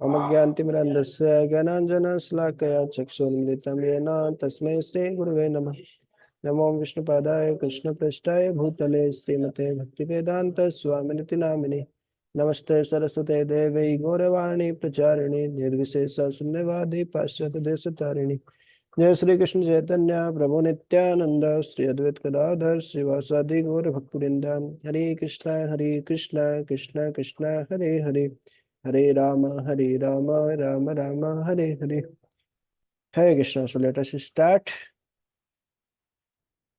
अमज्ञानतिमिरन्धस्य ज्ञानाञ्जनशलाकया चक्षुरुन्मिलितं येन तस्मै श्रीगुरवे नमः। नमो विष्णुपादाय कृष्णपृष्ठाय भूतले श्रीमते भक्तिवेदान्तस्वामिनिति नामिने। नमस्ते सरस्वते देवै गौरवाणी प्रचारिणे निर्विशेष शून्यवादी पाश्चात्यदेशतारिणी। जय श्री कृष्ण चैतन्य प्रभु नित्यानंद श्री अद्वैत गदाधर श्रीवासादि गौर भक्तवृंद। हरे कृष्ण कृष्ण कृष्ण हरे हरे, हरे राम राम राम हरे हरे। हरे Krishna. So let us start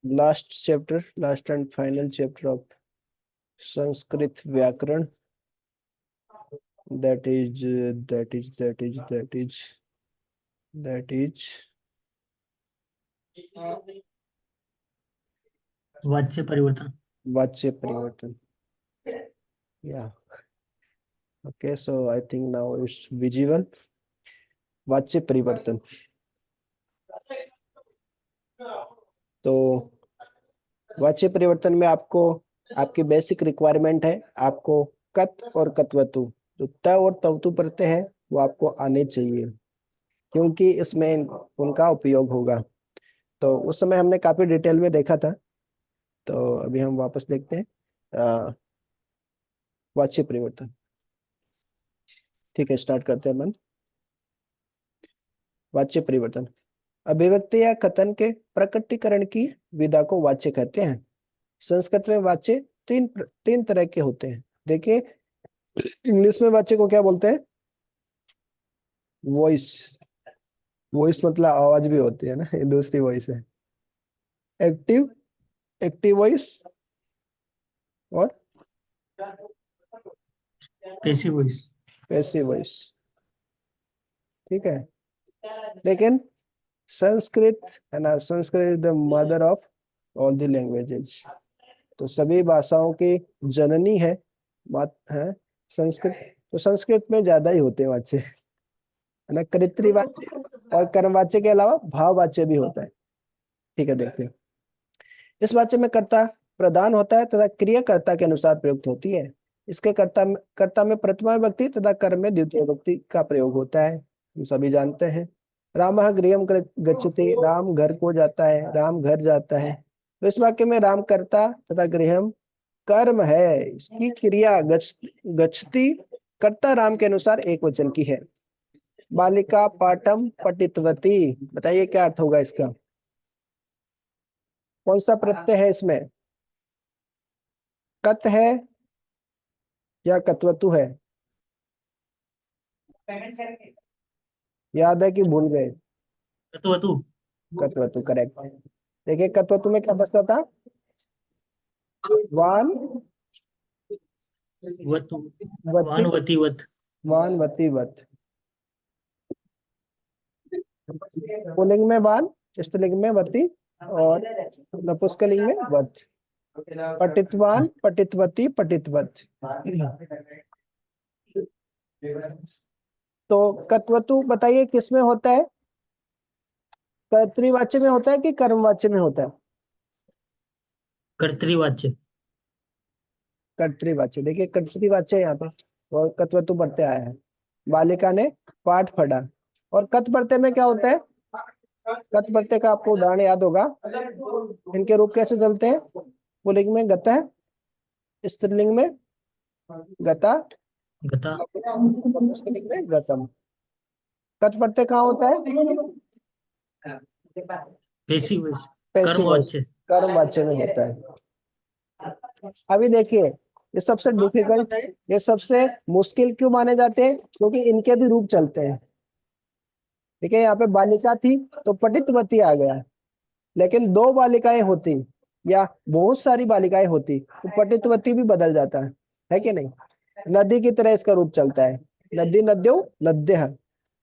last chapter, last and final chapter of Sanskrit Vyakaran. That is वाच्य परिवर्तन। वाच्य परिवर्तन। Yeah. Okay, so I think now it's visible. वाच्य परिवर्तन। तो वाच्य परिवर्तन में आपको आपकी बेसिक रिक्वायरमेंट है, आपको कत और कत्वतु, जो त और तवतु प्रत्यय है वो आपको आने चाहिए, क्योंकि इसमें उनका उपयोग होगा। तो उस समय हमने काफी डिटेल में देखा था, तो अभी हम वापस देखते हैं वाच्य परिवर्तन। ठीक है, स्टार्ट करते हैं अपन। वाच्य परिवर्तन अभिव्यक्ति या कथन के प्रकटीकरण की विधा को वाच्य कहते हैं। संस्कृत में वाच्य तीन तरह के होते हैं। देखिए, इंग्लिश में वाच्य को क्या बोलते हैं? वॉइस। वॉइस मतलब आवाज भी होती है ना, ये दूसरी वॉइस है। एक्टिव वॉइस और पैसिव वॉइस। Passive voice. ठीक है, लेकिन संस्कृत है ना, Sanskrit is the mother of all the languages. तो सभी भाषाओं की जननी है, मात है संस्कृत। तो संस्कृत में ज्यादा ही होते हैं वाच्य, है ना। कर्तृवाच्य और कर्मवाच्य के अलावा भाववाच्य भी होता है। ठीक है, देखते हैं। इस वाच्य में कर्ता प्रधान होता है तथा क्रिया कर्ता के अनुसार प्रयुक्त होती है। इसके कर्ता में प्रथमा विभक्ति तथा कर्म में द्वितीय विभक्ति का प्रयोग होता है, हम सभी जानते हैं। रामः गृहं गच्छति, राम घर को जाता है, राम घर जाता है। तो इस वाक्य में राम कर्ता तथा गृहम कर्म है। इसकी क्रिया गच्छति कर्ता राम के अनुसार एक वचन की है। बालिका पाठम पठितवती, बताइए क्या अर्थ होगा इसका? कौन सा प्रत्यय है इसमें? कत है या कत्वतु है? याद है कि भूल गए? कत्वतु। कत्वतु, करेक्ट। देखिए, कत्वतु में क्या बचता था? वान वतु। वती, वानवती वत। वान वती वत। पुल्लिंग में वान, स्त्रीलिंग में वती और नपुंसकलिंग में वत। पठितवान, पठितवती, पठितवत। तो कत्वतु बताइए किसमें होता है? कर्तृवाच्य में होता है कि कर्मवाच्य में होता है? कर्तृवाच्य। कर्तृवाच्य। देखिए, कर्तृवाच्य यहाँ पे और कत्वतु प्रत्यय आया है। बालिका ने पाठ पढ़ा। और कत प्रत्यय में क्या होता है? कत प्रत्यय का आपको उदाहरण याद होगा। इनके रूप कैसे चलते हैं? पुल्लिंग में गतः, स्त्रीलिंग में गता, गता। नपुंसकलिंग में गतम। कत प्रत्यय कहाँ होता है? Passive voice. पैसिव वॉइस, कर्मवाच्य। कर्मवाच्य में होता है। अभी देखिए, ये सबसे डिफिकल्ट, ये सबसे मुश्किल क्यों माने जाते हैं? क्योंकि इनके भी रूप चलते हैं। ठीक है, यहाँ पे बालिका थी तो पठितवती आ गया, लेकिन दो बालिकाएं होती या बहुत सारी बालिकाएं होती तो पठितवती भी बदल जाता है कि नहीं? नदी की तरह इसका रूप चलता है। नदी नद्यो नद्यः,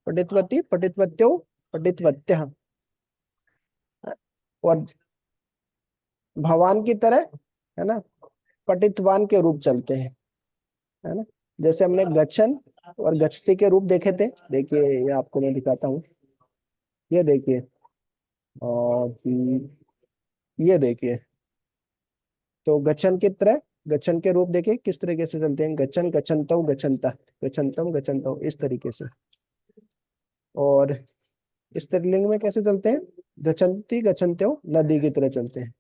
पठितवती पठितवत्यो पठितवत्यः। और भवान की तरह, है ना, पठितवान के रूप चलते हैं, है ना। जैसे हमने गच्छन और गच्छति के रूप देखे थे। देखिए, ये आपको मैं दिखाता हूँ। ये देखिए, और ये देखिए, तो गच्छन की तरह गच्छन के रूप देखिए किस तरीके से चलते हैं, गच्छन, गच्छन्तौ, गच्छन्ता, गच्छन्तम, गच्छन्तौ, इस तरीके से। और स्त्रीलिंग में कैसे चलते हैं, गच्छन्ति, गच्छन्त्यो, नदी की तरह चलते हैं।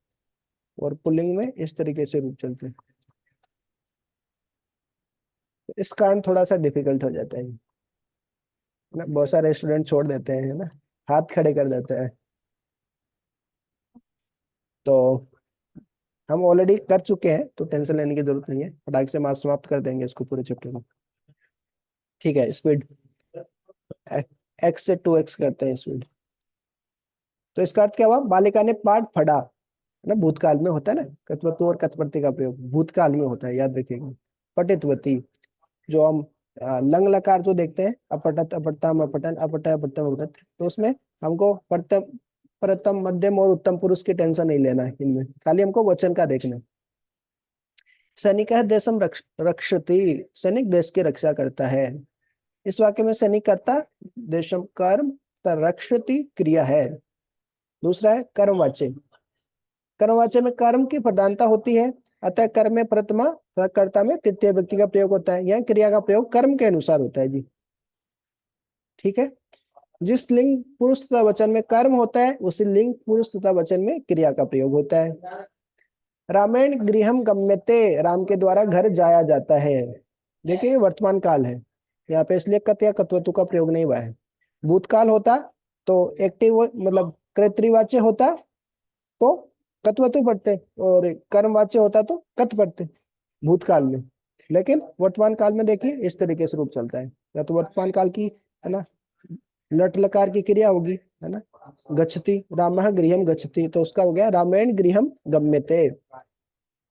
और पुल्लिंग में इस तरीके से रूप चलते हैं। इस कारण थोड़ा सा डिफिकल्ट हो जाता है ना, बहुत सारे स्टूडेंट छोड़ देते हैं, है ना, हाथ खड़े कर देते हैं। तो हम ऑलरेडी कर चुके हैं, तो टेंशन लेने की जरूरत नहीं है, फटाक से मार्क्स समाप्त कर देंगे इसको पूरे चैप्टर में। ठीक है, स्पीड एक्स से 2x करते हैं स्पीड। तो इसका अर्थ क्या हुआ, बालिका ने पाठ पढ़ा, है ना, भूतकाल में होता है ना, कत्वतु और कत्प्रति का प्रयोग भूतकाल में होता है, याद रखिएगा। पठितवती, जो हम लंग लकार जो देखते हैं, अपठत, अपठतम, अपठन, अपठ, अपठतम, अपठत, तो उसमें हमको प्रथम, प्रथम, मध्यम और उत्तम पुरुष की टेंशन नहीं लेना है, इनमें खाली हमको वचन का देखना है। सैनिक देशम रक्षति, सैनिक देश की रक्षा करता है। इस वाक्य में सैनिक कर्ता, देशम कर्म, रक्षति क्रिया है। दूसरा है कर्मवाच्य, कर्मवाच्य में कर्म की प्रधानता होती है, अतः कर्म में प्रथमा, कर्ता में तृतीय व्यक्ति का प्रयोग होता है। यह क्रिया का प्रयोग कर्म के अनुसार होता है जी। ठीक है, जिस लिंग पुरुष तथा वचन में कर्म होता है, उसी लिंग पुरुष तथा वचन में क्रिया का प्रयोग होता है। रामेण गृहम गम्यते, राम के द्वारा घर जाया जाता है। देखिए ये वर्तमान काल है, यहाँ पे इसलिए कत या कत्वतु का प्रयोग नहीं हुआ है। भूतकाल होता तो एक्टिव मतलब कर्तृवाच्य होता तो कत्वतु पढ़ते, और कर्मवाच्य होता तो कत पढ़ते भूतकाल में। लेकिन वर्तमान काल में देखिए इस तरीके से रूप चलता है, या तो वर्तमान काल की, है ना, लट लकार की क्रिया होगी, है ना, गच्छति, रामः गृहम गच्छति, तो उसका हो गया रामेण गृहम गम्यते।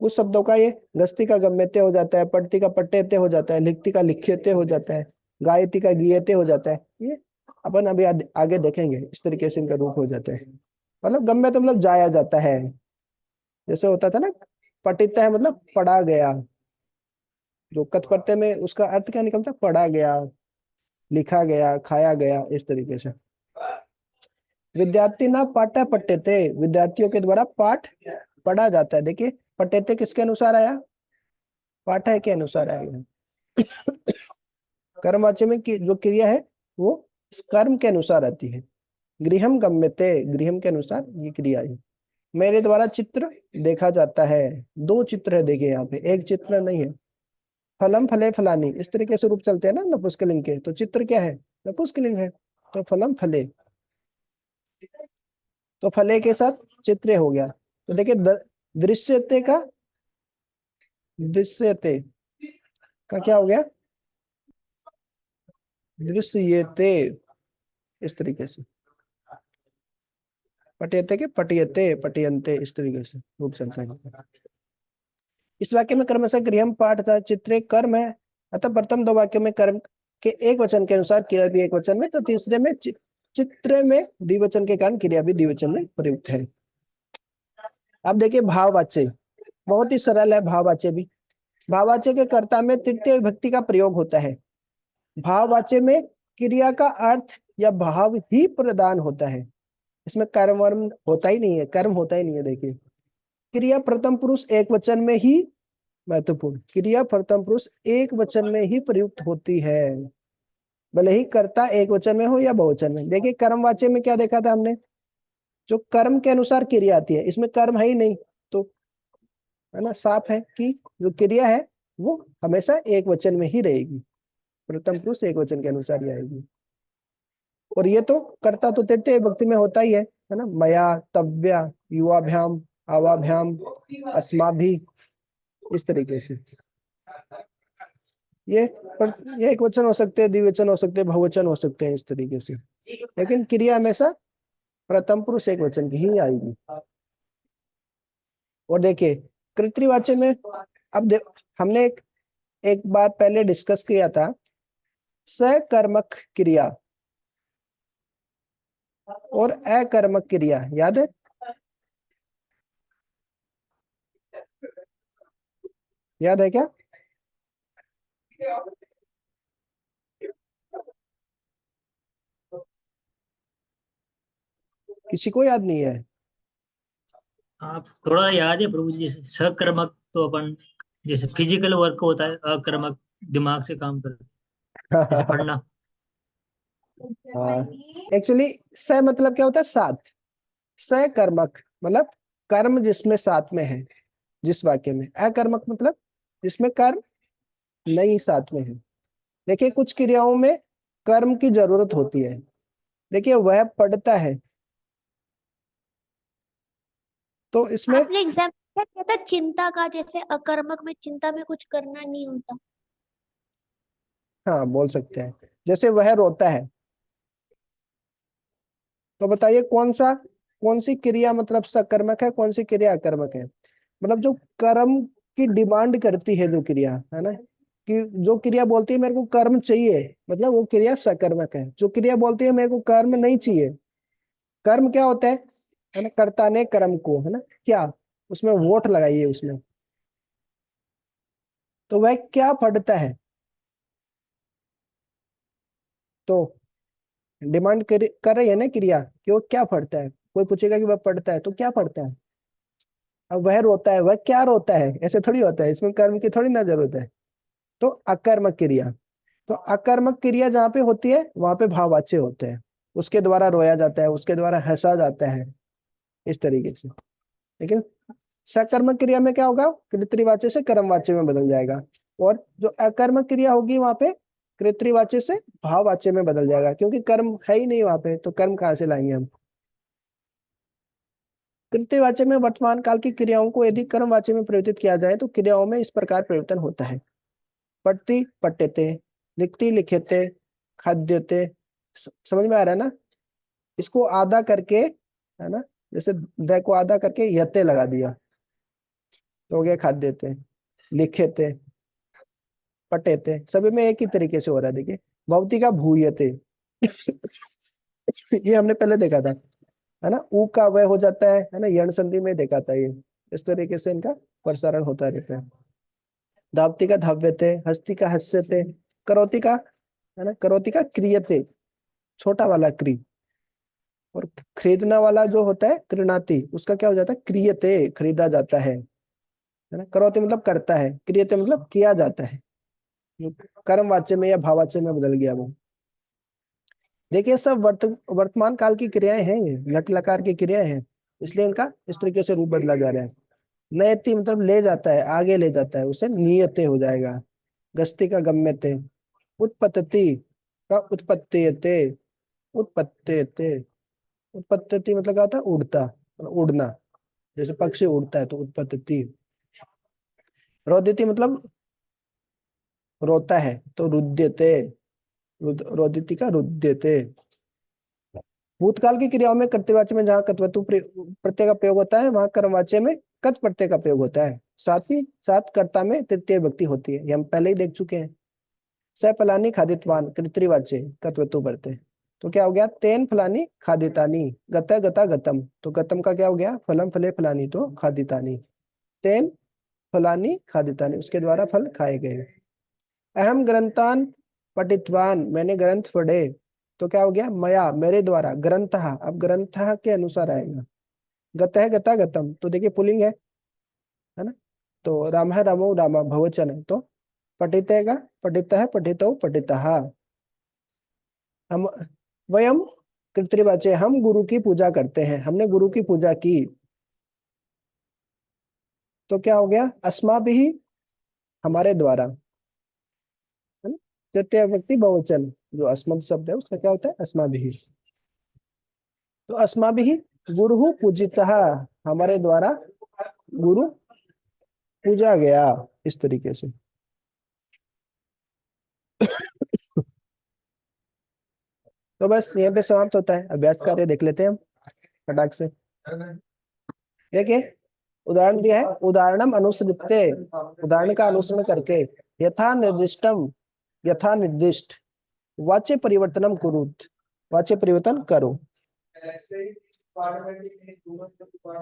कुछ शब्दों का ये गस्ती का गम्यते हो जाता है, पढ़ती का पट्टेते हो जाता है, लिखती का लिख्यते हो जाता है, गायती का गीयते हो जाता है। ये अपन अभी आगे देखेंगे, इस तरीके से इनका रूप हो जाता है। मतलब गम्य तो मतलब जाया जाता है, जैसे होता था ना, पठिता है मतलब पढ़ा गया, जो कथपरते में उसका अर्थ क्या निकलता, पढ़ा गया, लिखा गया, खाया गया, इस तरीके से। विद्यार्थी ना पाठा पठ्यते, विद्यार्थियों के द्वारा पाठ पढ़ा जाता है। देखिए पठ्यते किसके अनुसार आया, पाठा के अनुसार आएगा। कर्मवाच्य में जो क्रिया है वो इस कर्म के अनुसार आती है। गृहम गम्यते, गृहम के अनुसार ये क्रिया है। मेरे द्वारा चित्र देखा जाता है, दो चित्र है देखिए यहाँ पे, एक चित्र नहीं है। फलम फले फलानी, इस तरीके से रूप चलते हैं ना नपुंसकलिंग के, तो चित्र क्या है, नपुंसकलिंग है, तो फलम फले, तो फले के साथ चित्र हो गया। तो देखिए दृश्यते का, दृश्यते का क्या हो गया, दृश्यते, इस तरीके से। पठयते के पठयते, पठयन्ते, इस तरीके से रूप चलता है। इस वाक्य में क्रमशः गृहम पाठ था, चित्रे कर्म है, अतः प्रथम दो वाक्यों में कर्म के एक वचन के अनुसार क्रिया भी एक वचन में, तो तीसरे में चित्र में द्विवचन के कारण क्रिया भी द्विवचन में प्रयुक्त है। अब देखिए भाववाच्य, बहुत ही सरल है भाववाच्य भी। भाववाच्य के कर्ता में तृतीय विभक्ति का प्रयोग होता है। भाववाच्य में क्रिया का अर्थ या भाव ही प्रदान होता है, इसमें कर्म वर्म होता ही नहीं है, कर्म होता ही नहीं है। देखिए क्रिया प्रथम पुरुष एक वचन में ही, महत्वपूर्ण, क्रिया प्रथम पुरुष एक वचन में ही प्रयुक्त होती है, भले ही कर्ता एक वचन में हो या बहुवचन में। देखिए कर्मवाच्य में क्या देखा था हमने, जो कर्म के अनुसार क्रिया आती है, इसमें कर्म है ही नहीं, तो है ना, साफ है कि जो क्रिया है वो हमेशा एक वचन में ही रहेगी, प्रथम पुरुष एक वचन के अनुसार ही आएगी। और ये तो कर्ता तो तृतीय विभक्ति में होता ही है ना, मया, तव्या, युवाभ्याम, आवाभ्याम, अस्माभि, इस तरीके से। ये ये एक वचन हो सकते हैं, द्विवचन हो सकते हैं, बहुवचन हो सकते हैं, इस तरीके से। लेकिन क्रिया हमेशा प्रथम पुरुष एक वचन की ही आएगी। और देखिए कृतवाच्य में, अब हमने एक बार पहले डिस्कस किया था, सकर्मक क्रिया और अकर्मक क्रिया, याद है, याद है क्या, किसी को याद नहीं है। आप थोड़ा याद है प्रभु जी, जैसे सकर्मक तो अपन जैसे फिजिकल वर्क होता है अकर्मक, दिमाग से काम करते, जैसे पढ़ना। हाँ, एक्चुअली स मतलब क्या होता है? साथ। सकर्मक मतलब कर्म जिसमें साथ में है, जिस वाक्य में। अकर्मक मतलब जिसमें कर्म नहीं साथ में है। देखिए कुछ क्रियाओं में कर्म की जरूरत होती है। देखिए वह पढ़ता है, तो इसमें आपने एग्जाम्पल क्या था चिंता का, जैसे अकर्मक में चिंता में कुछ करना नहीं होता। हाँ बोल सकते हैं। जैसे वह रोता है, तो बताइए कौन सी क्रिया मतलब सकर्मक है, कौन सी क्रिया अकर्मक है? मतलब जो कर्म की डिमांड करती है, जो क्रिया है ना, कि जो क्रिया बोलती है मेरे को कर्म चाहिए, मतलब वो क्रिया सकर्मक है। जो क्रिया बोलती है मेरे को कर्म नहीं चाहिए, कर्म क्या होता है ना? कर्ता ने कर्म को, है ना, क्या उसमें वोट लगाइए उसमें, तो वह क्या पढ़ता है? तो डिमांड कर रही है ना क्रिया कि वो क्या पढ़ता है। कोई पूछेगा कि वह पढ़ता है, तो क्या पढ़ता है? अब वह रोता है, वह क्या रोता है? ऐसे थोड़ी होता है, इसमें कर्म की थोड़ी ना जरूरत है। तो अकर्मक क्रिया, तो अकर्मक क्रिया जहाँ पे होती है वहां पे भाववाच्य होते हैं। उसके द्वारा रोया जाता है, उसके द्वारा हंसा जाता है, इस तरीके से। लेकिन सकर्मक क्रिया में क्या होगा? कृतवाच्य से कर्मवाच्य में बदल जाएगा। और जो अकर्मक क्रिया होगी वहां पे कृतवाच्य से भाववाच्य में बदल जाएगा, क्योंकि कर्म है ही नहीं वहां पे, तो कर्म कहाँ से लाएंगे हम? कृत्यवाच्य में वर्तमान काल की क्रियाओं को यदि कर्मवाच्य में परिवर्तित किया जाए तो क्रियाओं में इस प्रकार परिवर्तन होता है। पढ़ती पठ्यते, लिखती लिखेते, खाद्यते। समझ में आ रहा है ना? इसको आधा करके, है ना, जैसे द को आधा करके यते लगा दिया, तो हो गया खाद्यते। लिखेते, पठेते, सभी में एक ही तरीके से हो रहा है। देखिए भवती का भूयते, ये हमने पहले देखा था, है ना। ऊ का वह हो जाता है ना, यण संधि में देखा था ये। इस तरीके से इनका प्रसारण होता रहता है। धावती का धाव्यते, हस्ती का हस्यते, करोती का, है ना, करोती का क्रियते, छोटा वाला क्री। और खरीदना वाला जो होता है कृणाति, उसका क्या हो जाता है? क्रियते, खरीदा जाता है ना। करोति मतलब करता है, क्रियते मतलब किया जाता है। जो कर्मवाच्य में या भाववाच्य में बदल गया वो। देखिए सब वर्तमान काल की क्रियाएं हैं, ये लट लकार की क्रियाएं हैं, इसलिए इनका इस तरीके से रूप बदला जा रहा है। नयति मतलब ले जाता है, आगे ले जाता है, उसे नियते हो जाएगा। गस्ती का गम्यते, उत्पत्ति का उत्पत्तियते, उत्पत्तियते। उत्पत्ति मतलब क्या होता है? उड़ता, उड़ना। जैसे पक्षी उड़ता है तो उत्पत्ति। रोदिति मतलब रोता है, तो रुद्यते, रोदिति का रुद्यते। भूतकाल की क्रियाओं में कर्तृवाच्य में जहाँ कत्वतु प्रत्यय का प्रयोग होता है, वहां कर्मवाच्य में कत प्रत्यय का प्रयोग होता है। साथ ही साथ कर्ता में तृतीय व्यक्ति होती है, ये हम पहले ही देख चुके हैं। स फलानी खादितवान कर्तृवाच्य कत्वतु प्रत्यय, तो क्या हो गया? तेन फलानी खादितानी, गत गता गतम, तो गतम का क्या हो गया? फलम फले फलानी, तो खादितानी। तेन फलानी खादितानी, उसके द्वारा फल खाए गए। अहम ग्रंथान पठितवान, मैंने ग्रंथ पढ़े, तो क्या हो गया? मया, मेरे द्वारा। ग्रंथः, अब ग्रंथः के अनुसार आएगा। गतः गता गतम, तो देखिए पुल्लिंग है ना। तो रामः रामो रामा बहुवचन है, तो पठितेगा पठितः पठितौ पठितः। हम वयम कृतवाच्य, हम गुरु की पूजा करते हैं, हमने गुरु की पूजा की, तो क्या हो गया? अस्माभिः, हमारे द्वारा, है ना। तृतीय व्यक्ति बहुवचन, जो अस्मत् शब्द है उसका क्या होता है? अस्माभिः। तो अस्माभिः गुरु पूजितः, हमारे द्वारा गुरु पूजा गया, इस तरीके से। तो बस यहाँ पे समाप्त होता है। अभ्यास कार्य देख लेते हैं हम फटाक से। देखिए उदाहरण दिया है, उदाहरणम अनुसृत्य, उदाहरण का अनुसरण करके, यथा निर्दिष्टम, यथा निर्दिष्ट, वाच्य परिवर्तनम कुरुत, वाच्य परिवर्तन करो।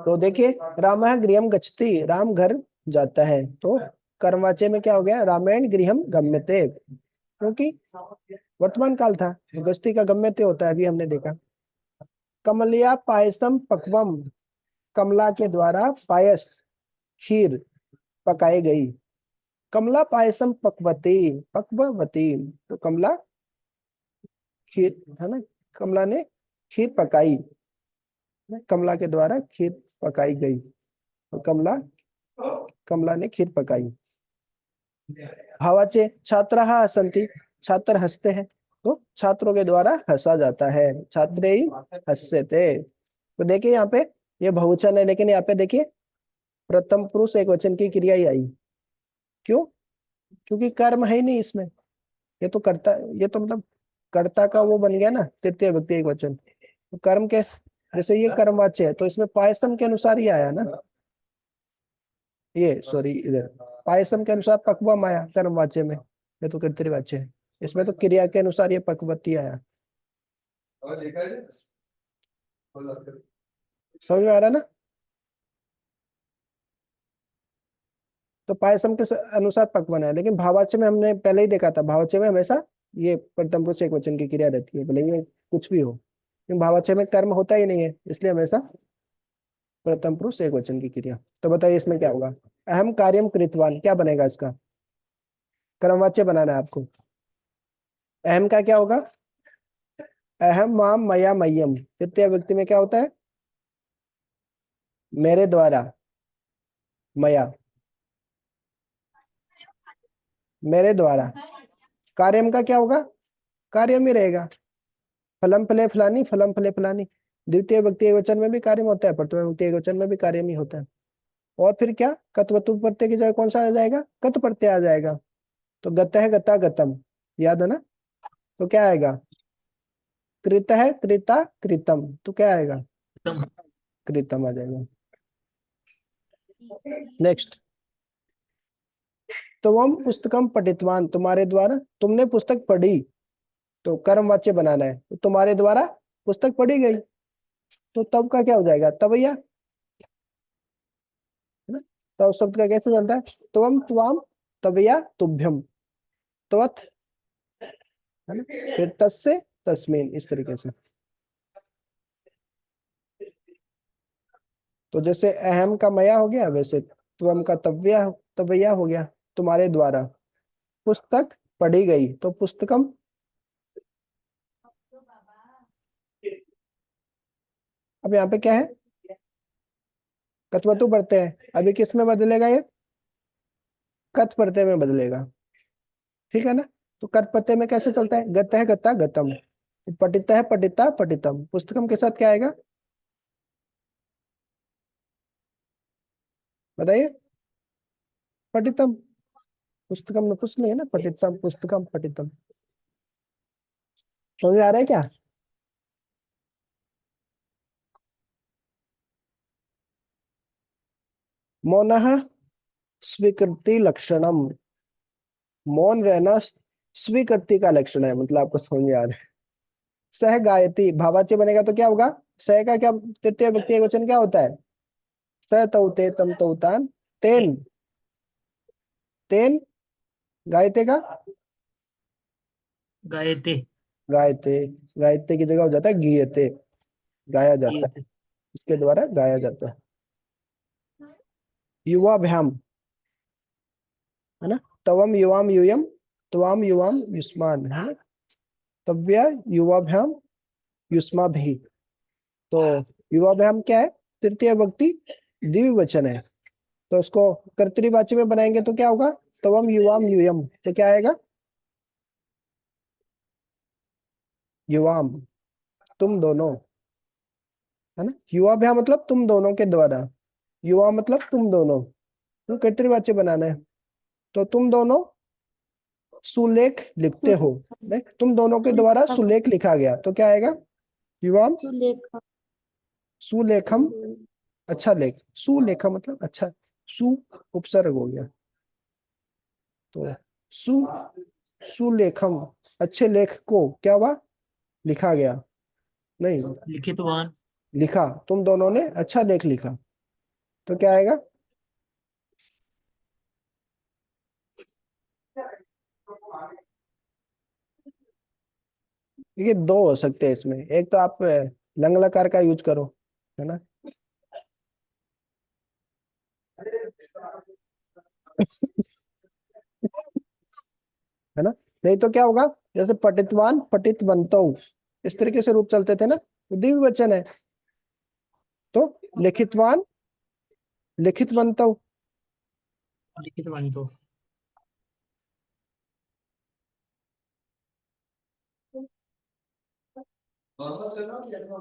तो देखिए रामः गृहम गच्छति, राम घर जाता है, तो कर्मवाच्य में क्या हो गया? रामेण गृहम गम्यते, क्योंकि वर्तमान काल था, तो गस्ती का गम्यते होता है, अभी हमने देखा। कमलिया पायसम पक्वम, कमला के द्वारा पायस, खीर पकाई गई। कमला पायसम पकवती, पक्ववती, तो कमला खीर, है ना, कमला ने खीर पकाई, कमला के द्वारा खीर पकाई गई, और कमला कमला ने खीर पकाई। भावाचे छात्राः हसन्ति, छात्र हंसते हैं, तो छात्रों के द्वारा हंसा जाता है, छात्रैः हस्यते। तो देखिए यहाँ पे ये बहुवचन है, लेकिन यहाँ पे देखिए प्रथम पुरुष एक वचन की क्रिया ही आई। क्यों? क्योंकि कर्म है ही नहीं इसमें, ये तो कर्ता, ये तो मतलब कर्ता का वो बन गया ना, तृतीय व्यक्ति एक वचन, तो कर्म के, जैसे ये कर्मवाच्य है तो इसमें पायसम के अनुसार ही आया ना, ये सॉरी इधर पायसम के अनुसार पक्वम आया कर्मवाच्य में, ये तो कर्तृवाच्य है, इसमें तो क्रिया के अनुसार ये पक्वती आया। समझ में आ रहा ना? तो पायसम के अनुसार पकवान है, लेकिन भावाच्य में हमने पहले ही देखा था, भावाच्य में हमेशा ये प्रथम पुरुष एक वचन की क्रिया रहती है, भले ये कुछ भी हो, क्योंकि भावाच्य में कर्म होता ही नहीं है, इसलिए हमेशा प्रथम पुरुष एक वचन की क्रिया। तो बताइए इसमें क्या होगा? अहम कार्यम कृतवान, क्या बनेगा इसका? कर्मवाच्य बनाना है आपको। अहम का क्या होगा? अहम माम मया मह्यम, तृतीय व्यक्ति में क्या होता है? मेरे द्वारा, मया, मेरे द्वारा। कार्यम का क्या होगा? कार्यम ही रहेगा, फलम फले फलानी, फलम फले फलानी। द्वितीय व्यक्ति एकवचन में भी कार्य होता है, प्रथम व्यक्ति एकवचन में भी कार्य ही होता है। और फिर क्या? कत्वतु प्रत्यय की जगह कौन सा आ जाएगा? कत प्रत्यय आ जाएगा, तो गत है गता गतम, याद है ना? तो क्या आएगा? कृत है कृता कृतम, तो क्या आएगा? उत्तम। कृतम आ जाएगा। नेक्स्ट, तो हम पुस्तकम पठितवान, तुम्हारे द्वारा, तुमने पुस्तक पढ़ी, तो कर्मवाच्य बनाना है, तो तुम्हारे द्वारा पुस्तक पढ़ी गई, तो तब का क्या हो जाएगा? तवैया, है ना? तो शब्द का कैसे बनता है? त्वम त्वाम तवया तुभ्यम, त्वत्, है ना, फिर तस्य तस्मीन, इस तरीके से। तो जैसे अहम का मया हो गया, वैसे त्वम का तव्या तवया हो गया, तुम्हारे द्वारा पुस्तक पढ़ी गई, तो पुस्तकम। अब यहाँ पे क्या है? कत्वतु पढ़ते हैं, अभी किस में बदलेगा ये? कत प्रत्यय में बदलेगा, ठीक है ना? तो कत प्रत्यय में कैसे चलता है? गत है गता गतम, पठित है पठिता पठितम, पुस्तकम के साथ क्या आएगा? बताइए। पठितम, पुस्तकम में कुछ नहीं है ना, पठितम पुस्तकम पठितम। समझ में आ रहा है क्या? मौनः स्वीकृति लक्षणम, मौन रहना स्वीकृति का लक्षण है, मतलब आपको समझ में आ रहा है। सह गायती, भावाच्य बनेगा तो क्या होगा? सह का क्या तृतीय व्यक्ति एकवचन क्या होता है? स तौते तम तौतान तेन, तेन गायते का, गायते। गायते, गायते की जगह हो जाता है गीयते, गाया जाता है, गीयते। इसके द्वारा गाया जाता है। युवाभ्याम, है ना, तवम युवाम यूयम, त्वाम युवाम युष्मान, है ना, तव्या युवाभ्याम युष्माभिः। तो युवाभ्याम क्या है? तृतीय व्यक्ति द्विवचन है, तो उसको कर्तृवाच्य में बनाएंगे तो क्या होगा? तवम युवाम यूयम, तो क्या आएगा? युवाम, तुम दोनों, है ना, युवाभ्याम मतलब तुम दोनों के द्वारा, युवा मतलब तुम दोनों, तो कर्तृवाच्य बनाना है, तो तुम दोनों सुलेख लिखते हो, देख तुम दोनों के द्वारा सुलेख लिखा गया, तो क्या आएगा? युवाम सुलेखा। सुलेखम, अच्छा लेख, सुलेखा मतलब अच्छा, सु उपसर्ग हो गया, तो सु सुलेखम, अच्छे लेख को क्या हुआ? लिखा गया, नहीं, लिखितवान। लिखा, तुम दोनों ने अच्छा लेख लिखा, तो क्या आएगा? ये दो हो सकते हैं इसमें, एक तो आप लंग लकार का यूज करो, है ना, है ना। नहीं तो क्या होगा, जैसे पठितवान पठितवन्तौ, इस तरीके से रूप चलते थे ना, तो द्विवचन है। तो लिखितवान लिखितवन्तौ, लिखित वाणी तो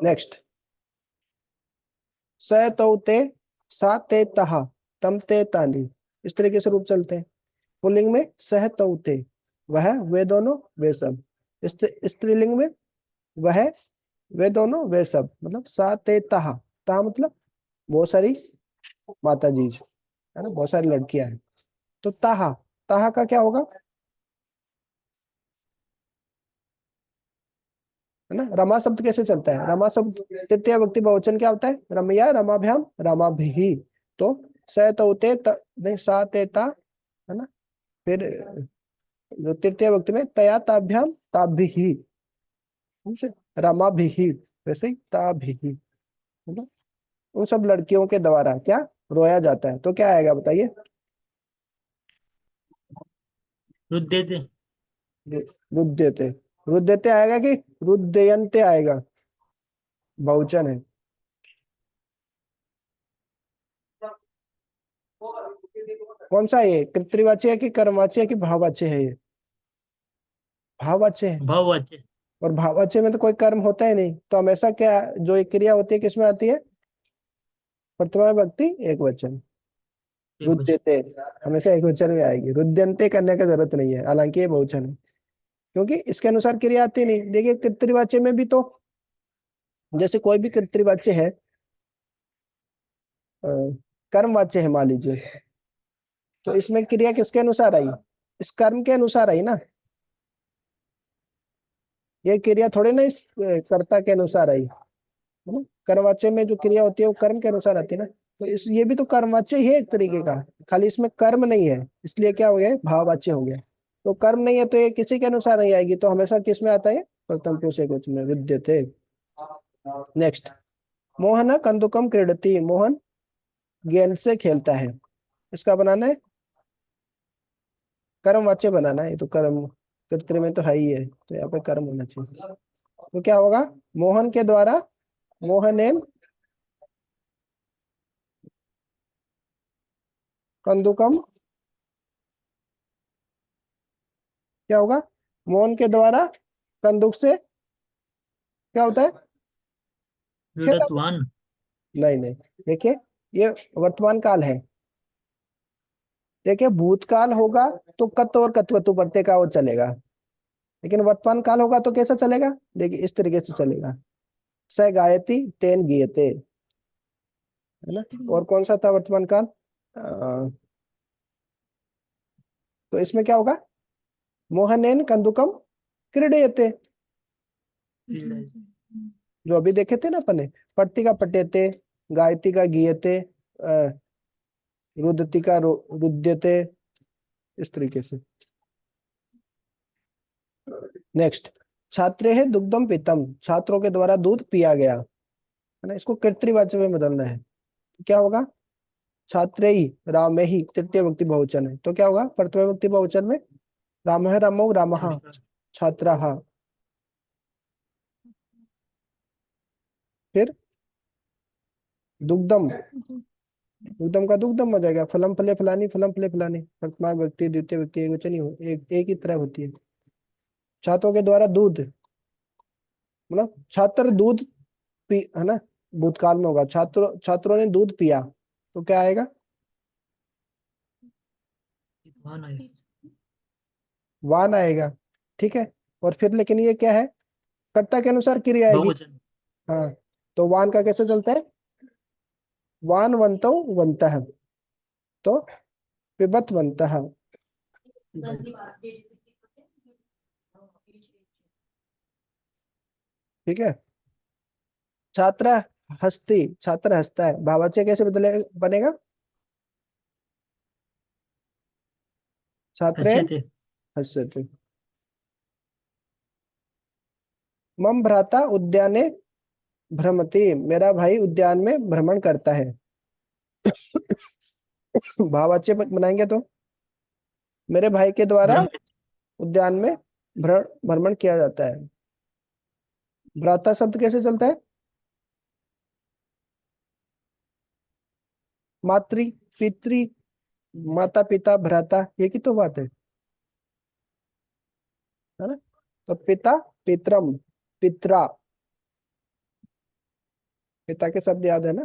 नेक्स्ट, स तौ ते, सा ते तहा, तम ते तानी, इस तरीके से रूप चलते हैं। पुल्लिंग में सह तौ ते, वह वे दोनों वे सब। स्त्रीलिंग में वह वे दोनों वे सब, मतलब सा ते तहा, तहा मतलब बहुत सारी माता जी है ना, बहुत सारी लड़कियां हैं। तो ताहा, ताहा का क्या होगा, है ना। रमा शब्द कैसे चलता है, रमा शब्द तृतीय व्यक्ति बहुवचन क्या होता है, रमया रमाभ्याम रमाभिः। तो स तौते नहीं, सा ते ता, है ना। फिर जो तृतीय व्यक्ति में तया ताभ्याम ताभिः, उनसे रमाभिः, वैसे ही ताभिः, मतलब उन सब लड़कियों के द्वारा क्या रोया जाता है। तो क्या आएगा बताइए, रुद्यते। रुद्यते, रुद्यते आएगा कि रुद्ययन्ते आएगा, बहुवचन है। कौन सा है ये, कृतवाच्य है कि कर्मवाच्य है कि भाववाच्य है, ये भाववाच्य है। भाववाच्य। और भाववाच्य में तो कोई कर्म होता ही नहीं, तो हमेशा क्या जो एक क्रिया होती है किसमें आती है, प्रथमा विभक्ति एक वचन। एक वचन। रुद्यते हमेशा एक वचन में आएगी, रुद्यंते करने का जरूरत नहीं है, हालांकि ये बहुवचन है, क्योंकि इसके अनुसार क्रिया आती नहीं। देखिए कृतवाच्य में भी तो, जैसे कोई भी कृतवाच्य है, अ, कर्मवाच्य है मान लीजिए, तो इसमें क्रिया किसके अनुसार आई, इस कर्म के अनुसार आई ना। ये क्रिया थोड़ी ना इस कर्ता के अनुसार आई, है ना। कर्मवाच्य में जो क्रिया होती है वो कर्म के अनुसार आती है ना। तो इस ये भी तो कर्मवाच्य ही है एक तरीके का, खाली इसमें कर्म नहीं है, इसलिए क्या हो गया, भाववाच्य हो गया। तो कर्म नहीं है तो ये किसी के अनुसार नहीं आएगी, तो हमेशा किस में आता है, प्रथम पुरुष एकवचन में, विद्यते। नेक्स्ट, मोहन कंदुकम क्रीडति, मोहन गेंद से खेलता है, इसका बनाना है कर्मवाच्य बनाना है, ये तो कर्म कृत्रिम में तो है ही है, तो यहाँ पे कर्म होना चाहिए। तो क्या होगा, मोहन के द्वारा, मोहनेन कंदुकम, क्या होगा, मोहन के द्वारा कंदुक से क्या होता है, खेला जाता क्रीडतवान। है। नहीं नहीं, देखिए ये वर्तमान काल है। देखिए भूतकाल होगा तो कत और कत्वतु प्रत्यय का वो चलेगा, लेकिन वर्तमान काल होगा तो कैसा चलेगा, देखिए इस तरीके से चलेगा, स गायति तेन गीयते, है ना। और कौन सा था वर्तमान काल, तो इसमें क्या होगा, मोहनेन कंदुकम क्रीडयते, क्रीडा। जो अभी देखे थे ना अपने, पट्टी का पट्यते, गायती का गीयते, रुदती का रुद्यते, इस तरीके से। नेक्स्ट, छात्रे है दुग्धम पीतम, छात्रों के द्वारा दूध पिया गया, है ना। इसको कर्तृवाच्य में बदलना है, तो क्या होगा, छात्रे ही राम ही तृतीय व्यक्ति बहुवचन है, तो क्या होगा, प्रथम व्यक्ति बहुवचन में राम है रामौ रामः छात्राः, फिर दुग्धम, दुग्धम का दुग्धम हो जाएगा, फलम फले फलानी फलम फले फलानी, वर्तमान व्यक्ति द्वितीय व्यक्ति एक वचन ही हो, एक ही तरह होती है। छात्रों के द्वारा दूध, मतलब छात्र दूध पी, है ना, भूतकाल में होगा, छात्रों ने दूध पिया, तो क्या आएगा, वान आएगा। वान आएगा, ठीक है। और फिर लेकिन ये क्या है, कर्ता के अनुसार क्रिया आएगी। बहुवचन। हाँ, तो वान का कैसे चलता है, वान वंतो वंतः, तो पिबत वंतः, ठीक है। छात्र हस्ती, छात्र हंसता है, भावाच्य कैसे बदले बनेगा, छात्रे हस्यते। हस्यते। मम भ्राता उद्याने भ्रमति, मेरा भाई उद्यान में भ्रमण करता है, भावाच्य बनाएंगे तो मेरे भाई के द्वारा भ्रम। उद्यान में भ्रमण किया जाता है। भ्राता शब्द कैसे चलता है? मातृ, पितृ, माता पिता, भ्राता, ये की तो बात है ना? तो पिता, पितरम, पित्रा, पिता के शब्द याद है ना?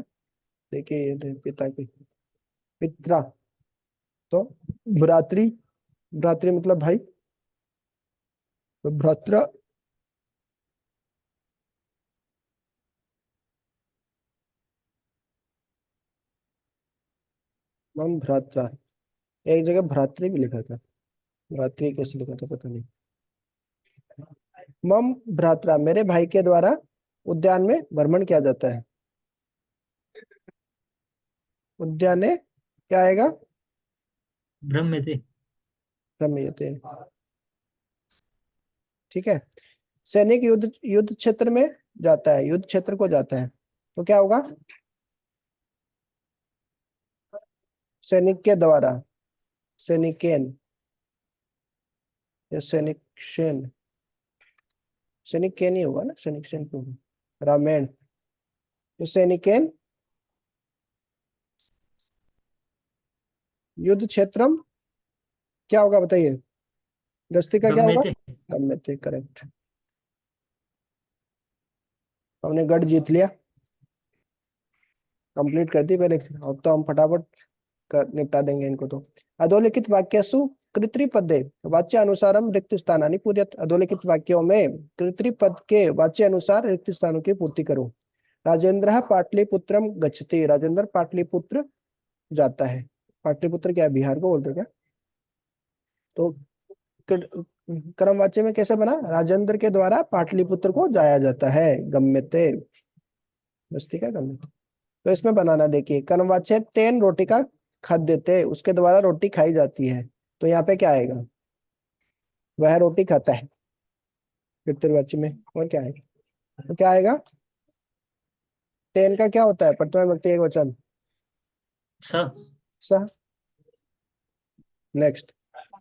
देखिए ये पिता के, पित्रा। तो भ्रातृ, भ्रातृ मतलब भाई, तो भ्रात्रा, मम भ्रात्रा। एक जगह भ्रातृ भी लिखा था, भ्रातृ कैसे लिखा था पता नहीं। मम भ्रात्रा, मेरे भाई के द्वारा उद्यान में भ्रमण किया जाता है। उद्याने क्या आएगा? भ्रम्यते। रमयते। ठीक है। सैनिक युद्ध युद्ध क्षेत्र में जाता है, युद्ध क्षेत्र को जाता है, तो क्या होगा? सैनिक के द्वारा, सैनिकेन या सैनिक सेन, सैनिक केन ही होगा ना, सैनिक सेन क्यों होगा? रामायण, तो सैनिकेन युद्ध क्षेत्रम क्या होगा बताइए? गस्ती का क्या होगा? गम्यते। गम्यते, करेक्ट। हमने गढ़ जीत लिया, कंप्लीट कर दी पहले से। अब तो हम फटाफट निपटा देंगे इनको। तो अधोलिखित वाक्यसु कृतृपदे वाच्य अनुसारम रिक्त स्थानानि पूर्यत। अधोलिखित वाक्यों में कृतृपद के वाच्य अनुसार रिक्त स्थानों की पूर्ति करो। राजेंद्र पाटलिपुत्रम गच्छति, राजेंद्र पाटलिपुत्र जाता है। पाटलिपुत्र क्या है, बिहार को बोलते हैं क्या? तो कर्मवाच्य में कैसे बना? राजेंद्र के द्वारा पाटलिपुत्र को जाया जाता है, गम्यते। बस ठीक है, गम्यते। तो इसमें बनाना देखिए, कर्मवाच्य तेन रोटी का खाद्य थे, उसके द्वारा रोटी खाई जाती है, तो यहाँ पे क्या आएगा? वह रोटी खाता है, पितृवाच्य में। और क्या आएगा? तो क्या आएगा? तेन का क्या होता है? प्रथमा विभक्ति एकवचन, स। सह। नेक्स्ट,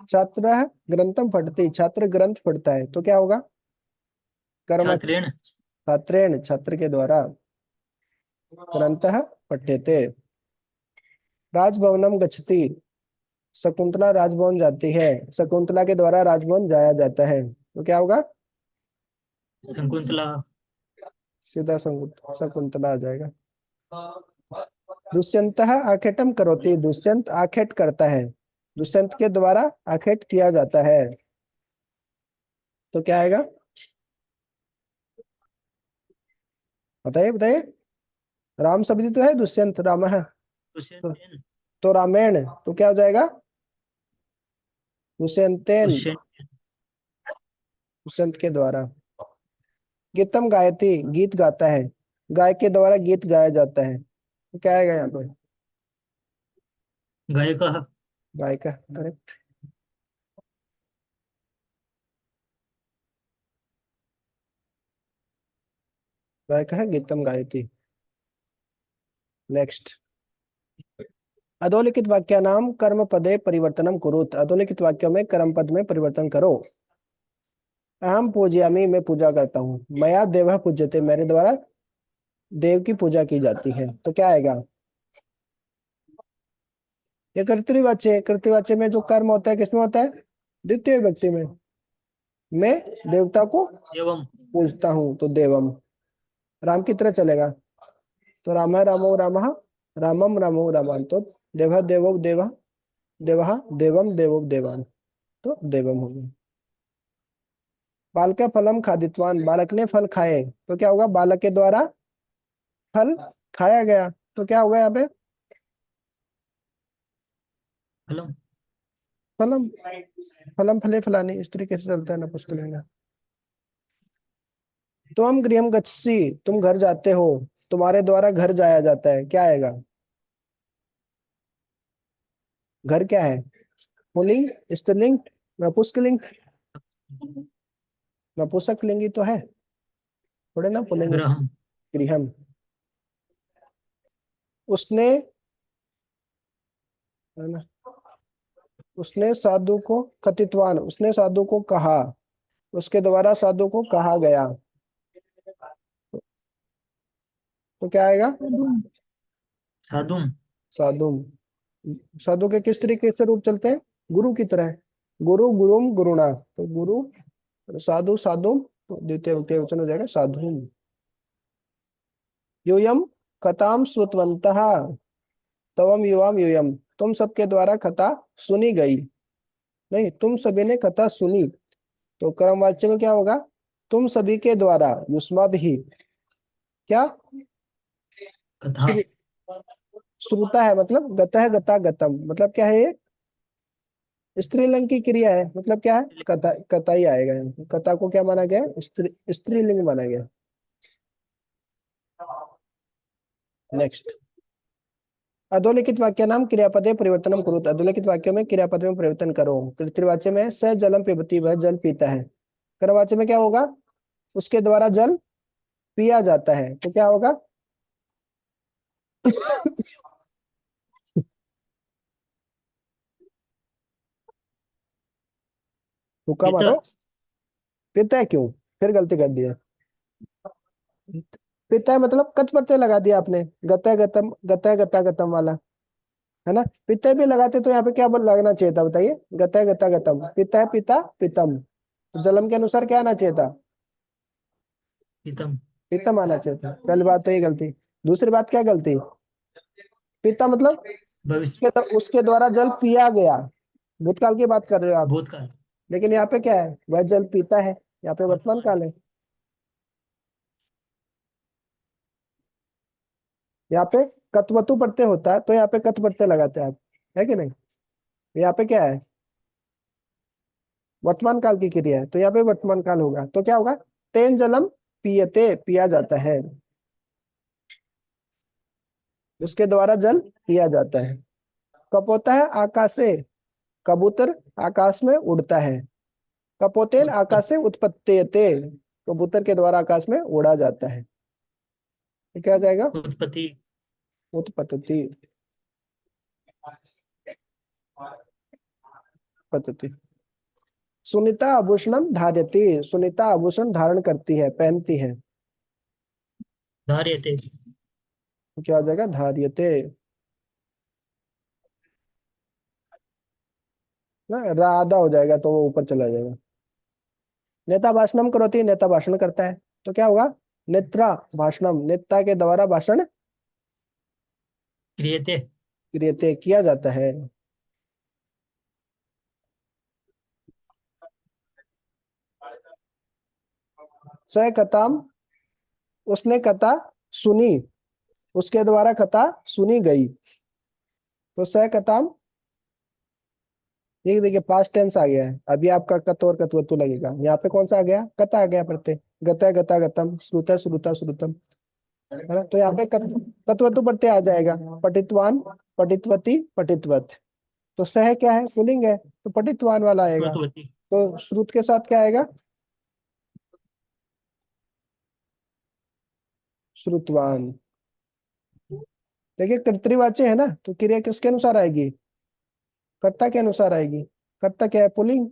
छात्र ग्रंथम पढ़ती, छात्र ग्रंथ पढ़ता है, तो क्या होगा? कर्मवाच्य, छात्रेण। छात्रेण, छात्र के द्वारा, ग्रंथः पठ्यते। राजभवनम गच्छति, शकुंतला राजभवन जाती है, शकुंतला के द्वारा राजभवन जाया जाता है, तो क्या होगा? शकुंतला। सीधा शकुंतला आ जाएगा। दुष्यंत आखेटम करोति, दुष्यंत आखेट करता है, दुष्यंत के द्वारा आखेट किया जाता है, तो क्या आएगा? बताइए बताइए। राम शब्द तो है, दुष्यंत राम है, दुष्यंतेन। तो रामायण, तो क्या हो जाएगा? दुष्यंतेन, दुष्यंत। दुष्यंत के द्वारा। गीतम गायती, गीत गाता है, गाय के द्वारा गीत गाया जाता है, तो क्या आएगा यहाँ पे? गायकः। गाय का, करेक्ट। गाय का है, गीतम गायती। नेक्स्ट, अधोलिखित वाक्य नाम कर्म पदे परिवर्तनम कुरुत, अधोलिखित वाक्यों में कर्म पद में परिवर्तन करो। अहम पूजयामी, मैं पूजा करता हूँ। मया देवः पूज्यते, मेरे द्वारा देव की पूजा की जाती है, तो क्या आएगा? ये कर्तृवाच्य है, कर्तृवाच्य में जो कर्म होता है किसमें होता है? द्वितीय व्यक्ति में। मैं देवता को एवं। पूजता हूँ, तो देवम। राम की तरह चलेगा, तो राम रामो राम, रामम रामो रामान, तो देव देवो देव, देव देवम देवो देवान, तो देवम हो गया। बालक फलम खादित्वान, बालक ने फल खाए, तो क्या होगा? बालक के द्वारा फल खाया गया, तो क्या होगा यहाँ पे? फलम। फलम, फलम फले फलानी, इस तरीके से चलता है ना पुस्तक। तो हम गृहम गच्छसि, तुम घर जाते हो, तुम्हारे द्वारा घर जाया जाता है, क्या आएगा? घर क्या है? पुल्लिंग, स्त्रीलिंग, नपुंसकलिंग? नपुंसकलिंगी तो है, थोड़े ना पुल्लिंग। ग्रहम। गृहम, उसने, है ना? उसने साधु को कथितवान, उसने साधु को कहा, उसके द्वारा साधु को कहा गया। तो क्या आएगा? साधुम। साधुम। साधु के किस तरीके से रूप चलते हैं? गुरु की तरह। गुरु गुरुम गुरुणा, तो गुरु साधु साधुम, तो द्वितीय विभक्ति वचन हो जाएगा साधुम। यूयम कथाम श्रुतवन्तः तवम युवाम यूयम, तुम सबके द्वारा कथा सुनी गई, नहीं तुम सभी ने कथा सुनी, तो कर्मवाच्य में क्या होगा? तुम सभी के द्वारा, युष्माभिः, क्या? कथा। श्रु- श्रुता है मतलब गतः गता गतम, मतलब क्या है ये? स्त्रीलिंग की क्रिया है, मतलब क्या है? कथा, कथा ही आएगा यहाँ पे। कथा को क्या माना गया है? स्त्रीलिंग माना गया। नेक्स्ट, अधोलिखित वाक्य नाम क्रियापदे परिवर्तनम करो, अधोलिखित वाक्यों में क्रियापद में परिवर्तन करो। तृतीयवाच्य में स जलम पिबती, वह जल पीता है। कर्मवाच्य में क्या होगा? उसके द्वारा जल पिया जाता है, तो क्या होगा? हुक्का पिता। मारो। पिता है क्यों? फिर गलती कर दिया। पिता है मतलब कट प्रत्यय लगा दिया आपने, गता गतम, गता गता गतम वाला, है ना? पिता भी लगाते तो यहाँ पे क्या लगना चाहिए था बताइए? गता गता गतम, पिता है पिता पितम, तो जलम के अनुसार क्या आना चाहिए था? पितम। पितम आना चाहिए था। पहली बात तो ये गलती। दूसरी बात क्या गलती? पिता मतलब भविष्य। उसके द्वारा जल पिया गया, भूतकाल की बात कर रहे हो आप, भूतकाल। लेकिन यहाँ पे क्या है? वह जल पीता है, यहाँ पे वर्तमान वर्तमान। काल है। यहाँ पे कत्वतु प्रत्यय होता है तो यहाँ पे कत प्रत्यय लगाते हैं आप, है कि नहीं? यहाँ पे क्या है? वर्तमान काल की क्रिया है, तो यहाँ पे वर्तमान काल होगा, तो क्या होगा? तेन जलम पियते, पिया जाता है, उसके द्वारा जल पिया जाता है। कब होता है? आकाश से, कबूतर आकाश में उड़ता है। कपोतेन आकाश उत्पत्ति। से उत्पत्तियते, कबूतर के द्वारा आकाश में उड़ा जाता है, तो क्या आ जाएगा? उत्पत्ति। उत्पत्ति। उत्पत्ति। सुनीता आभूषणम धार्यति, सुनीता आभूषण धारण करती है, पहनती है, धार्यते। तो क्या हो जाएगा? धार्यते। ना राधा हो जाएगा तो वो ऊपर चला जाएगा। नेता भाषणम करोति, नेता भाषण करता है, तो क्या होगा? नेत्रा भाषणम, नेता के द्वारा भाषण क्रियते। क्रियते, किया जाता है। स कथाम, उसने कथा सुनी, उसके द्वारा कथा सुनी गई, तो स कथाम, ये देखिए पास्ट टेंस आ गया है, अभी आपका कत और कतवतु लगेगा। यहाँ पे कौन सा आ गया? कथा आ गया प्रत्यय, गता गता गतम, श्रुता श्रुता श्रुतम, है ना? तो यहाँ पे कतवतु प्रत्यय आ जाएगा। पठितवान, पठितवती, पठितवत, तो सह क्या है? पुल्लिंग है, तो पठितवान वाला आएगा। श्रुतवती। तो श्रुत के साथ क्या आएगा? श्रुतवान। देखिए कर्तृवाच्य है ना, तो क्रिया किसके अनुसार आएगी? कर्ता के अनुसार आएगी। कर्ता क्या है? पुल्लिंग,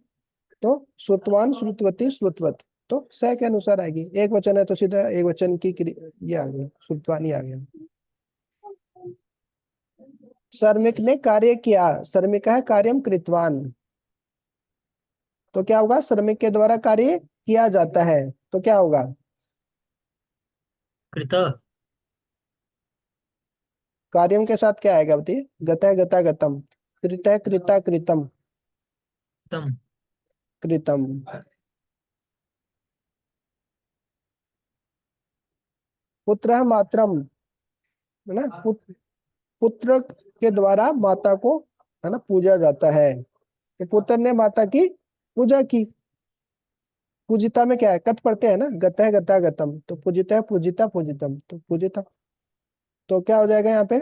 तो श्रुतवान, श्रुतवती, श्रुतवत, तो स के अनुसार आएगी। एक वचन है तो सीधा एक वचन की ये आ गया, श्रुतवान ही आ गया। श्रमिक ने कार्य किया, श्रमिक है कार्यम कृतवान, तो क्या होगा? श्रमिक के द्वारा कार्य किया जाता है, तो क्या होगा? कृत। कार्यम के साथ क्या आएगा बताइए? गता गता गतम, कृत कृता कृतम, तम। कृतम। पुत्र मात्रम, है ना? पुत्र के द्वारा माता को, है ना, पूजा जाता है, तो पुत्र ने माता की पूजा की। पूजिता में क्या है? कत पढ़ते हैं ना, गता गता गतम, तो पूजिता पूजिता पूजितम, तो पूजिता, तो क्या हो जाएगा यहाँ पे?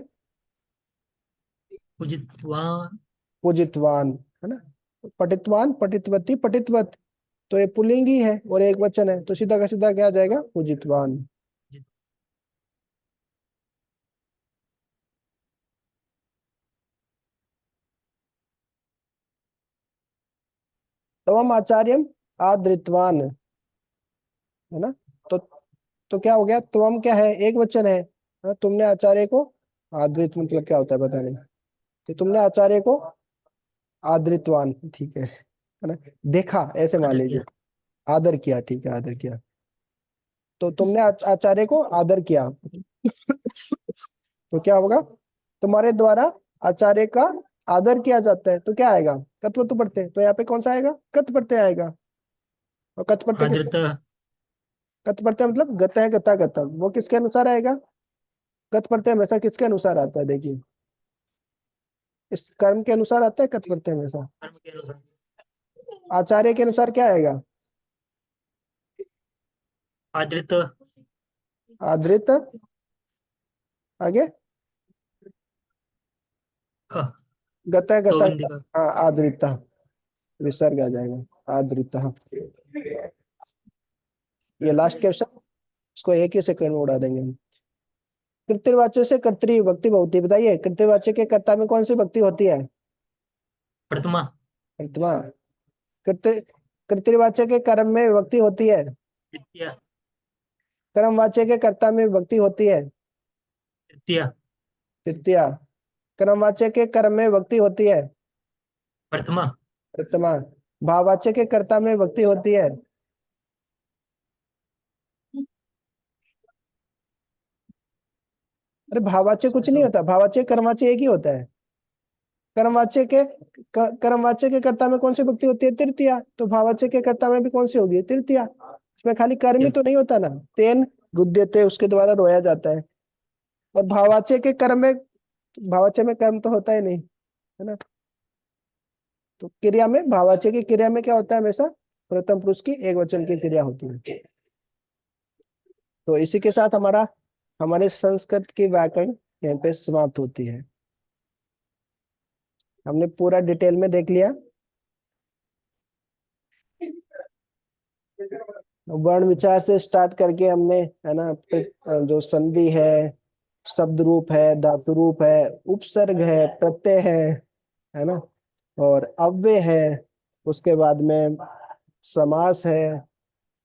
उचित वहाँ। पूजितवान, है ना? पठितवान, पठितवती, पठितवत, तो ये पुल्लिंग ही है और एक वचन है, तो सीधा का सीधा क्या आ जाएगा? पूजितवान। तवम आचार्यम आदृतवान, है ना। तो तो क्या हो गया, तवम क्या है, एक वचन है ना? तुमने आचार्य को, आदृत मतलब क्या होता है पता नहीं, तो तुमने आचार्य को आदृतवान, ठीक है ना, देखा ऐसे मान आदर लीजिए, किया। आदर किया, ठीक है, आदर किया। तो तुमने आचार्य को आदर किया, तो क्या होगा, तुम्हारे द्वारा आचार्य का आदर किया जाता है, तो क्या आएगा, कत्व तो पढ़ते हैं, तो यहाँ पे कौन सा आएगा, कत प्रत्यय आएगा। और कत प्रत्यय किस, आदृत। कत प्रत्यय मतलब गत है, गता गता, वो किसके अनुसार आएगा, कत प्रत्यय हमेशा किसके अनुसार आता है, देखिए इस कर्म के अनुसार आता है कत प्रत्यय हमेशा। कर्म के अनुसार। आचार्य के अनुसार क्या आएगा, आदृत। आदृत, आगे ह, गता दो गता, बिंदी का। हाँ आदृत, विसर्ग आ जाएगा, आदृत। ये लास्ट क्वेश्चन, इसको एक ही सेकंड में उड़ा देंगे हम। कृत्यवाच्य से कर्तरी विभक्ति बहुती, बताइए कृत्यवाच्य के कर्ता में कौन सी विभक्ति होती है, प्रथमा। प्रथमा। कृत्य, कृत्यवाच्य के कर्म में विभक्ति होती है, द्वितीय। कर्मवाच्य के कर्ता में विभक्ति होती है, तृतीय। तृतीया। कर्मवाच्य के कर्म में विभक्ति होती है, प्रथमा। प्रथमा। भाववाच्य के कर्ता में विभक्ति होती है, अरे भाववाच्य कुछ नहीं होता, भाववाच्य कर्मवाच्य एक ही होता है। कर्मवाच्य के कर्मवाच्य के कर्ता में कौन सी विभक्ति होती है, तृतीया, तो भाववाच्य के कर्ता में भी कौन सी होगी, तृतीया। इसमें खाली कर्म ही तो नहीं होता ना, तेन रुद्यते उसके द्वारा रोया जाता है। और भाववाच्य के कर्म में, भाववाच्य में कर्म तो होता ही नहीं, है ना। तो क्रिया में, भाववाच्य की क्रिया में क्या होता है, हमेशा प्रथम पुरुष की एक वचन की क्रिया होती है। तो इसी के साथ हमारा, हमारे संस्कृत की व्याकरण यहाँ पे समाप्त होती है। हमने पूरा डिटेल में देख लिया, वर्ण विचार से स्टार्ट करके हमने, है ना, जो संधि है, शब्द रूप है, धातु रूप है, उपसर्ग है, प्रत्यय है ना, और अव्यय है, उसके बाद में समास है,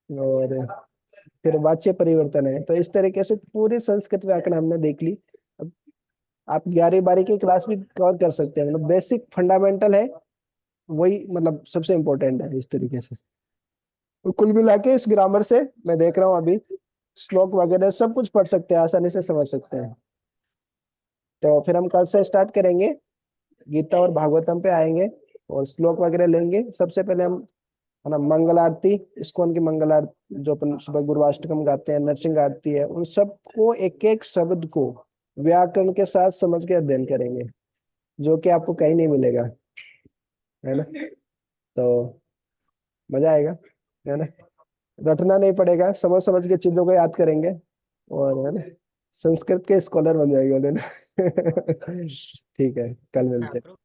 और फिर वाच्य परिवर्तन है। तो इस तरीके से पूरी संस्कृत व्याकरण हमने देख ली। अब आप 11वीं 12वीं की क्लास भी कवर कर सकते हैं, मतलब बेसिक फंडामेंटल है, वही मतलब सबसे इम्पोर्टेंट है इस तरीके से। तो कुल मिला के इस ग्रामर से मैं देख रहा हूँ अभी, श्लोक वगैरह सब कुछ पढ़ सकते हैं, आसानी से समझ सकते हैं। तो फिर हम कल से स्टार्ट करेंगे, गीता और भागवतम पे आएंगे और श्लोक वगैरह लेंगे। सबसे पहले हम, है ना, मंगल आरती, इस्कॉन की मंगल आरती जो अपन सुबह गुरुवाष्टकम गाते हैं, नरसिंह आरती है, उन सबको एक एक शब्द को व्याकरण के साथ समझ के अध्ययन करेंगे, जो कि आपको कहीं नहीं मिलेगा, है ना। तो मजा आएगा, है ना, रटना नहीं पड़ेगा, समझ समझ के चीजों को याद करेंगे, और है ना, संस्कृत के स्कॉलर बन जाएंगे ना। ठीक है, कल मिलते हैं। हाँ।